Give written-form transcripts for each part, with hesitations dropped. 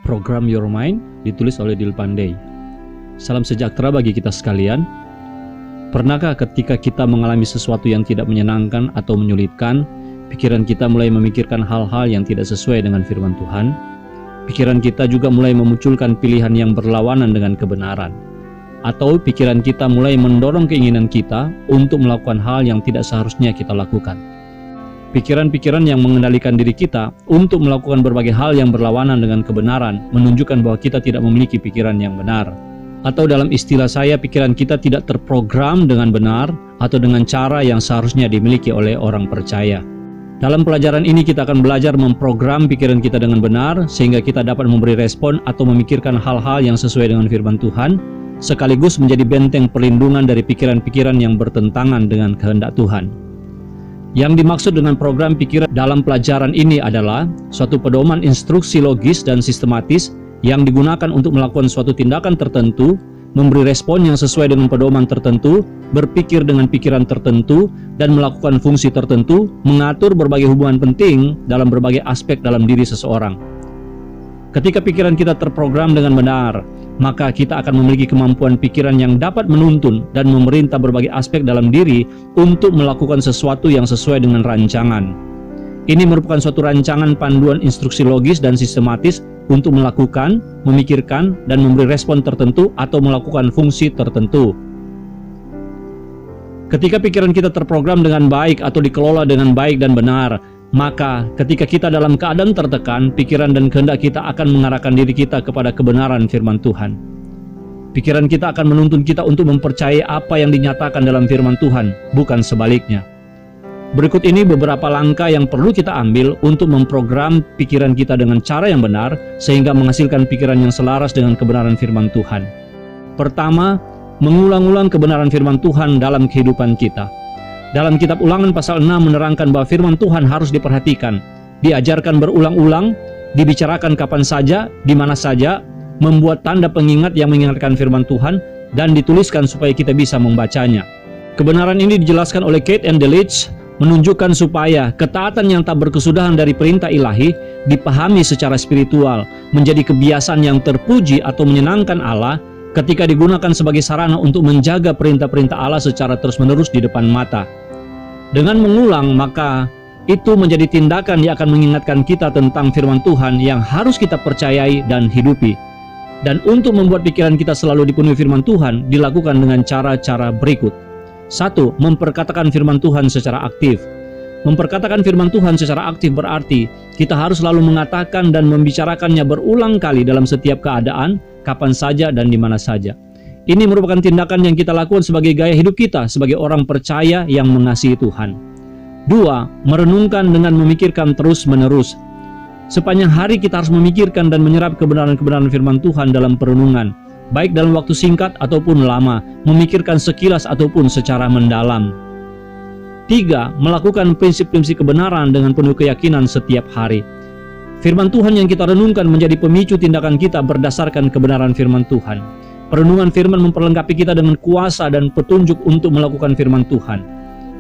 Program Your Mind ditulis oleh Dil Pandey. Salam sejahtera bagi kita sekalian. Pernahkah ketika kita mengalami sesuatu yang tidak menyenangkan atau menyulitkan, pikiran kita mulai memikirkan hal-hal yang tidak sesuai dengan firman Tuhan? Pikiran kita juga mulai memunculkan pilihan yang berlawanan dengan kebenaran. Atau pikiran kita mulai mendorong keinginan kita untuk melakukan hal yang tidak seharusnya kita lakukan. Pikiran-pikiran yang mengendalikan diri kita untuk melakukan berbagai hal yang berlawanan dengan kebenaran menunjukkan bahwa kita tidak memiliki pikiran yang benar. Atau dalam istilah saya, pikiran kita tidak terprogram dengan benar atau dengan cara yang seharusnya dimiliki oleh orang percaya. Dalam pelajaran ini kita akan belajar memprogram pikiran kita dengan benar sehingga kita dapat memberi respon atau memikirkan hal-hal yang sesuai dengan firman Tuhan, sekaligus menjadi benteng perlindungan dari pikiran-pikiran yang bertentangan dengan kehendak Tuhan. Yang dimaksud dengan program pikiran dalam pelajaran ini adalah suatu pedoman instruksi logis dan sistematis yang digunakan untuk melakukan suatu tindakan tertentu, memberi respon yang sesuai dengan pedoman tertentu, berpikir dengan pikiran tertentu, dan melakukan fungsi tertentu, mengatur berbagai hubungan penting dalam berbagai aspek dalam diri seseorang. Ketika pikiran kita terprogram dengan benar, maka kita akan memiliki kemampuan pikiran yang dapat menuntun dan memerintah berbagai aspek dalam diri untuk melakukan sesuatu yang sesuai dengan rancangan. Ini merupakan suatu rancangan panduan instruksi logis dan sistematis untuk melakukan, memikirkan, dan memberi respon tertentu atau melakukan fungsi tertentu. Ketika pikiran kita terprogram dengan baik atau dikelola dengan baik dan benar, maka ketika kita dalam keadaan tertekan, pikiran dan kehendak kita akan mengarahkan diri kita kepada kebenaran firman Tuhan. Pikiran kita akan menuntun kita untuk mempercayai apa yang dinyatakan dalam firman Tuhan, bukan sebaliknya. Berikut ini beberapa langkah yang perlu kita ambil untuk memprogram pikiran kita dengan cara yang benar, sehingga menghasilkan pikiran yang selaras dengan kebenaran firman Tuhan. Pertama, mengulang-ulang kebenaran firman Tuhan dalam kehidupan kita. Dalam kitab Ulangan pasal 6 menerangkan bahwa firman Tuhan harus diperhatikan, diajarkan berulang-ulang, dibicarakan kapan saja, di mana saja, membuat tanda pengingat yang mengingatkan firman Tuhan, dan dituliskan supaya kita bisa membacanya. Kebenaran ini dijelaskan oleh Kate and Delitzsch, menunjukkan supaya ketaatan yang tak berkesudahan dari perintah ilahi dipahami secara spiritual, menjadi kebiasaan yang terpuji atau menyenangkan Allah ketika digunakan sebagai sarana untuk menjaga perintah-perintah Allah secara terus-menerus di depan mata. Dengan mengulang, maka itu menjadi tindakan yang akan mengingatkan kita tentang firman Tuhan yang harus kita percayai dan hidupi. Dan untuk membuat pikiran kita selalu dipenuhi firman Tuhan, dilakukan dengan cara-cara berikut. 1. Memperkatakan firman Tuhan secara aktif. Memperkatakan firman Tuhan secara aktif berarti kita harus selalu mengatakan dan membicarakannya berulang kali dalam setiap keadaan, kapan saja dan di mana saja. Ini merupakan tindakan yang kita lakukan sebagai gaya hidup kita sebagai orang percaya yang mengasihi Tuhan. 2. Merenungkan dengan memikirkan terus-menerus. Sepanjang hari kita harus memikirkan dan menyerap kebenaran-kebenaran firman Tuhan dalam perenungan, baik dalam waktu singkat ataupun lama, memikirkan sekilas ataupun secara mendalam. 3. Melakukan prinsip-prinsip kebenaran dengan penuh keyakinan setiap hari. Firman Tuhan yang kita renungkan menjadi pemicu tindakan kita berdasarkan kebenaran firman Tuhan. Perenungan firman memperlengkapi kita dengan kuasa dan petunjuk untuk melakukan firman Tuhan.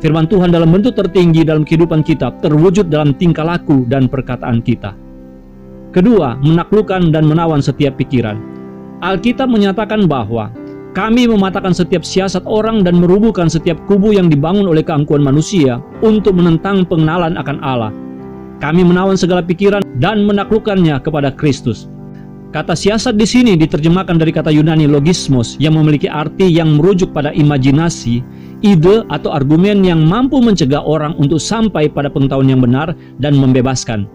Firman Tuhan dalam bentuk tertinggi dalam kehidupan kita terwujud dalam tingkah laku dan perkataan kita. Kedua, menaklukkan dan menawan setiap pikiran. Alkitab menyatakan bahwa kami mematahkan setiap siasat orang dan merubuhkan setiap kubu yang dibangun oleh keangkuhan manusia untuk menentang pengenalan akan Allah. Kami menawan segala pikiran dan menaklukkannya kepada Kristus. Kata siasat di sini diterjemahkan dari kata Yunani logismos yang memiliki arti yang merujuk pada imajinasi, ide atau argumen yang mampu mencegah orang untuk sampai pada pengetahuan yang benar dan membebaskan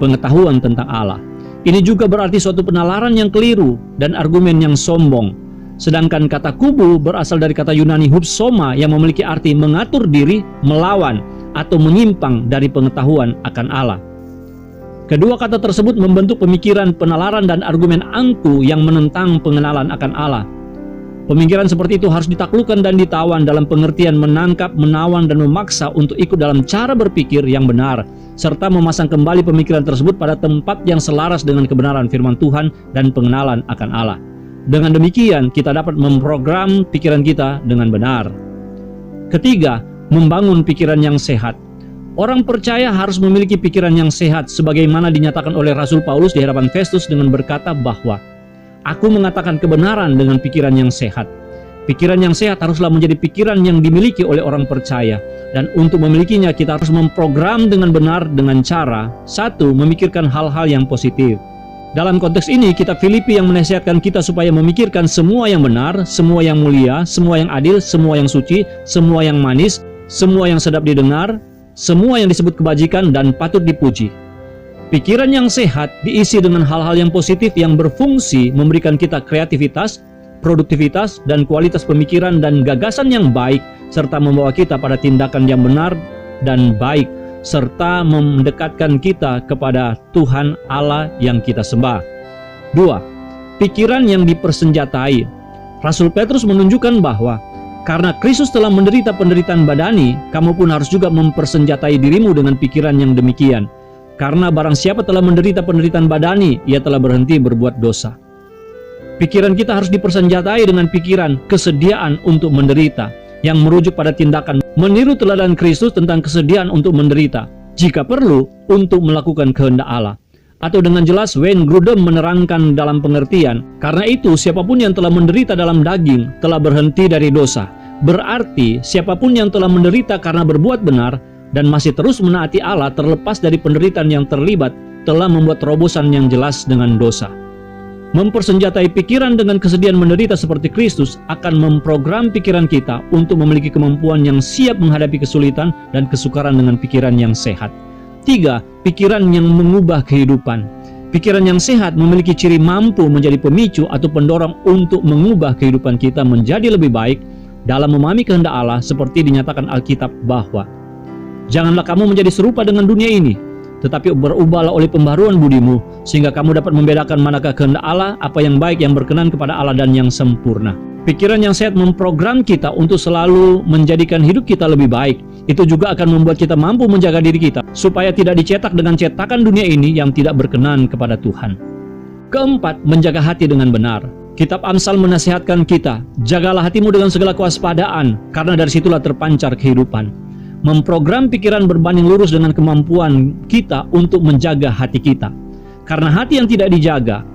pengetahuan tentang Allah. Ini juga berarti suatu penalaran yang keliru dan argumen yang sombong. Sedangkan kata kubu berasal dari kata Yunani hupsoma yang memiliki arti mengatur diri, melawan, atau menyimpang dari pengetahuan akan Allah. Kedua kata tersebut membentuk pemikiran, penalaran, dan argumen angkuh yang menentang pengenalan akan Allah. Pemikiran seperti itu harus ditaklukkan dan ditawan dalam pengertian menangkap, menawan, dan memaksa untuk ikut dalam cara berpikir yang benar, serta memasang kembali pemikiran tersebut pada tempat yang selaras dengan kebenaran firman Tuhan dan pengenalan akan Allah. Dengan demikian, kita dapat memprogram pikiran kita dengan benar. Ketiga, membangun pikiran yang sehat. Orang percaya harus memiliki pikiran yang sehat sebagaimana dinyatakan oleh Rasul Paulus di hadapan Festus dengan berkata bahwa aku mengatakan kebenaran dengan pikiran yang sehat. Pikiran yang sehat haruslah menjadi pikiran yang dimiliki oleh orang percaya, dan untuk memilikinya kita harus memprogram dengan benar dengan cara satu, memikirkan hal-hal yang positif. Dalam konteks ini, kitab Filipi yang menasihatkan kita supaya memikirkan semua yang benar, semua yang mulia, semua yang adil, semua yang suci, semua yang manis, semua yang sedap didengar, semua yang disebut kebajikan dan patut dipuji. Pikiran yang sehat diisi dengan hal-hal yang positif yang berfungsi memberikan kita kreativitas, produktivitas, dan kualitas pemikiran dan gagasan yang baik, serta membawa kita pada tindakan yang benar dan baik, serta mendekatkan kita kepada Tuhan Allah yang kita sembah. 2. Pikiran yang dipersenjatai. Rasul Petrus menunjukkan bahwa karena Kristus telah menderita penderitaan badani, kamu pun harus juga mempersenjatai dirimu dengan pikiran yang demikian. Karena barang siapa telah menderita penderitaan badani, ia telah berhenti berbuat dosa. Pikiran kita harus dipersenjatai dengan pikiran kesediaan untuk menderita, yang merujuk pada tindakan meniru teladan Kristus tentang kesediaan untuk menderita, jika perlu untuk melakukan kehendak Allah. Atau dengan jelas Wayne Grudem menerangkan dalam pengertian, karena itu siapapun yang telah menderita dalam daging telah berhenti dari dosa. Berarti siapapun yang telah menderita karena berbuat benar dan masih terus menaati Allah terlepas dari penderitaan yang terlibat telah membuat terobosan yang jelas dengan dosa. Mempersenjatai pikiran dengan kesedihan menderita seperti Kristus akan memprogram pikiran kita untuk memiliki kemampuan yang siap menghadapi kesulitan dan kesukaran dengan pikiran yang sehat. 3. Pikiran yang mengubah kehidupan. Pikiran yang sehat memiliki ciri mampu menjadi pemicu atau pendorong untuk mengubah kehidupan kita menjadi lebih baik dalam memahami kehendak Allah, seperti dinyatakan Alkitab bahwa janganlah kamu menjadi serupa dengan dunia ini, tetapi berubahlah oleh pembaruan budimu, sehingga kamu dapat membedakan manakah kehendak Allah, apa yang baik, yang berkenan kepada Allah, dan yang sempurna. Pikiran yang sehat memprogram kita untuk selalu menjadikan hidup kita lebih baik. Itu juga akan membuat kita mampu menjaga diri kita, supaya tidak dicetak dengan cetakan dunia ini yang tidak berkenan kepada Tuhan. 4. Menjaga hati dengan benar. Kitab Amsal menasihatkan kita, jagalah hatimu dengan segala kewaspadaan, karena dari situlah terpancar kehidupan. Memprogram pikiran berbanding lurus dengan kemampuan kita untuk menjaga hati kita. Karena hati yang tidak dijaga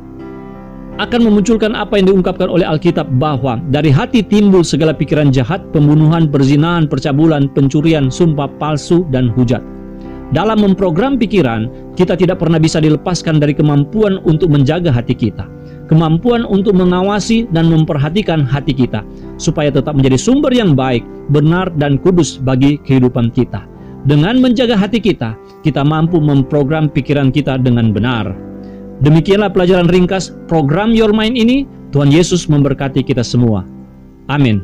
akan memunculkan apa yang diungkapkan oleh Alkitab bahwa dari hati timbul segala pikiran jahat, pembunuhan, perzinahan, percabulan, pencurian, sumpah palsu, dan hujat. Dalam memprogram pikiran, kita tidak pernah bisa dilepaskan dari kemampuan untuk menjaga hati kita. Kemampuan untuk mengawasi dan memperhatikan hati kita, supaya tetap menjadi sumber yang baik, benar, dan kudus bagi kehidupan kita. Dengan menjaga hati kita, kita mampu memprogram pikiran kita dengan benar. Demikianlah pelajaran ringkas program Your Mind ini. Tuhan Yesus memberkati kita semua. Amin.